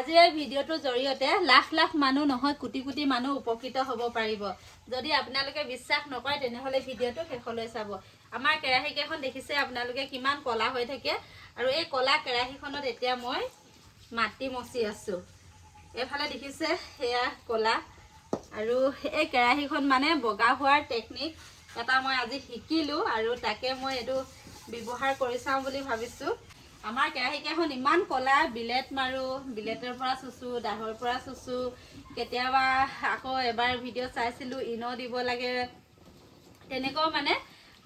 আজিৰ এই ভিডিঅ'টোৰ জৰিয়তে লাখ লাখ মানুহ নহয় কোটি কোটি মানুহ উপকৃত হ'ব পাৰিব। যদি আপোনালোকে বিশ্বাস নকৰে তেনেহ'লে ভিডিঅ'টো শেষলৈ চাব। আমাৰ কেৰাহীকেইখন দেখিছে আপোনালোকে কিমান কলা হৈ থাকে আৰু এই কলা কেৰাহীখনত এতিয়া মই মাটি মচি আছো। এফালে দেখিছে সেয়া কলা আৰু এই কেৰাহীখন মানে বগা হোৱাৰ টেকনিক এটা মই আজি শিকিলো আৰু তাকে মই এইটো ব্যৱহাৰ কৰি চাওঁ বুলি ভাবিছো। আমাৰ কেৰাহীকেইখন ইমান কলা, বিলেট মাৰো, বিলেটৰ পৰা চুচু, দাহৰ পৰা চুচু, কেতিয়াবা আকৌ এবাৰ ভিডিঅ' চাইছিলো ইনো দিব লাগে, তেনেকৈ মানে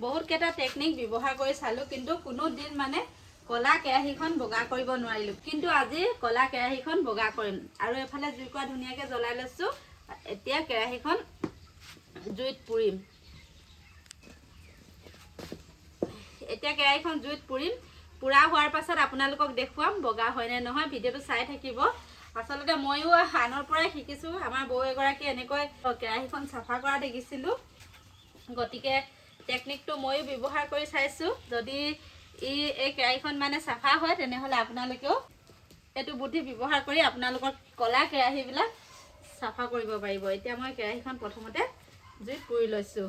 বহুত কেইটা টেকনিক ব্যৱহাৰ কৰি চালো, কিন্তু কোনো দিন মানে কলা কেৰাহীখন বগা কৰিব নোৱাৰিলো। কিন্তু আজি কলা কেৰাহীখন বগা কৰিম আৰু এফালে জুইকুৰা ধুনীয়াকৈ জ্বলাই লৈছো। এতিয়া কেৰাহীখন জুইত পুৰিম। পুৰা হোৱাৰ পাছত আপোনালোকক দেখুৱাম বগা হয় নে নহয়। ভিডিঅ'টো চাই থাকিব। আচলতে ময়ো আনৰ পৰাই শিকিছো। আমাৰ বৌ এগৰাকী এনেকৈ কেৰাহীখন চাফা কৰা দেখিছিলো, গতিকে টেকনিকটো ময়ো ব্যৱহাৰ কৰি চাইছো। যদি এই কেৰাহীখন মানে চাফা হয় তেনেহ'লে আপোনালোকেও এইটো বুদ্ধি ব্যৱহাৰ কৰি আপোনালোকৰ কলা কেৰাহীবিলাক চাফা কৰিব পাৰিব। এতিয়া মই কেৰাহীখন প্ৰথমতে জুইত পুৰি লৈছো।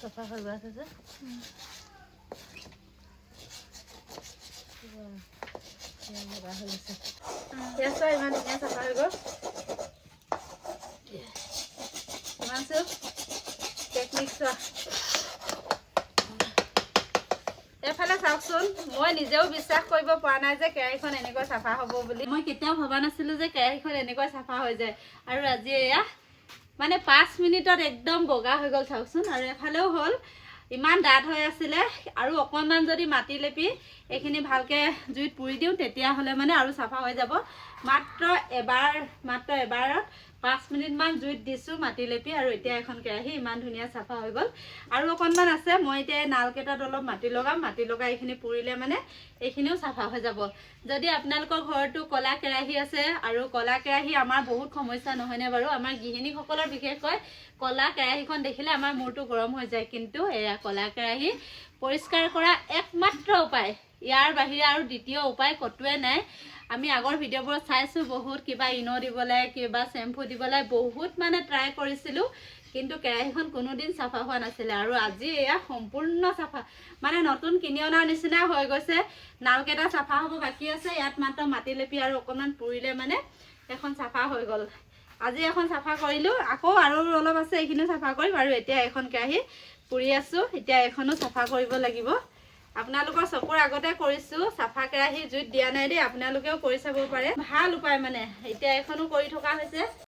চাফা হৈ গৈ আছে যে ইমান ধুনীয়া চাফা হৈ গ'ল। এফালে চাওকচোন, মই নিজেও বিশ্বাস কৰিব পৰা নাই যে কেৰাহীখন এনেকৈ চাফা হ'ব বুলি। মই কেতিয়াও ভবা নাছিলো যে কেৰাহীখন এনেকৈ চাফা হৈ যায় আৰু আজি এয়া মানে 5 মিনিটত একদম বগা হৈ গ'ল চাওকচোন। আৰু এফালেও হ'ল, ইমান ডাঠ হৈ আছিলে আৰু অকণমান যদি মাটি লেপি এইখিনি ভালকৈ জুইত পুৰি দিওঁ তেতিয়াহ'লে মানে আৰু চাফা হৈ যাব। মাত্ৰ এবাৰত 5 মিনিটমান জুইত দিছোঁ মাটি লেপি আৰু এতিয়া এখন কেৰাহী ইমান ধুনীয়া চাফা হৈ গ'ল। আৰু অকণমান আছে, মই এতিয়া এই নালকেইটাত অলপ মাটি লগাম। মাটি লগাই এইখিনি পুৰিলে মানে এইখিনিও চাফা হৈ যাব। যদি আপোনালোকৰ ঘৰতো কলা কেৰাহী আছে, আৰু কলা কেৰাহী আমাৰ বহুত সমস্যা নহয়নে বাৰু। আমাৰ গৃহিণীসকলৰ বিশেষকৈ কলা কেৰাহীখন দেখিলে আমাৰ মূৰটো গৰম হৈ যায়। কিন্তু এয়া কলা কেৰাহী পৰিষ্কাৰ কৰা একমাত্ৰ উপায়, ইয়াৰ বাহিৰে আৰু দ্বিতীয় উপায় ক'তোৱে নাই। আমি আগৰ ভিডিঅ'বোৰত চাইছোঁ বহুত কিবা ইনো দিবলৈ, কিবা শ্বেম্পু দিবলৈ বহুত মানে ট্ৰাই কৰিছিলোঁ, কিন্তু কেৰাহীখন কোনোদিন চাফা হোৱা নাছিলে। আৰু আজি এয়া সম্পূৰ্ণ চাফা, মানে নতুন কিনি অনাৰ নিচিনা হৈ গৈছে। নালকেইটা চাফা হ'ব বাকী আছে, ইয়াত মাত্ৰ মাটি লেপি আৰু অকণমান পুৰিলে মানে এখন চাফা হৈ গ'ল। আজি এখন চাফা কৰিলোঁ, আকৌ আৰু অলপ আছে, এইখিনিও চাফা কৰিম। আৰু এতিয়া এখন কেৰাহী পুৰি আছোঁ, এতিয়া এখনো চাফা কৰিব লাগিব। আপোনালোকৰ চকুৰ আগতে কৰিছোঁ, চাফা কেৰাহী জুইত দিয়া নাই দেই, আপোনালোকেও কৰি চাব পাৰে। ভাল উপায় মানে। এতিয়া এখনো কৰি থকা হৈছে।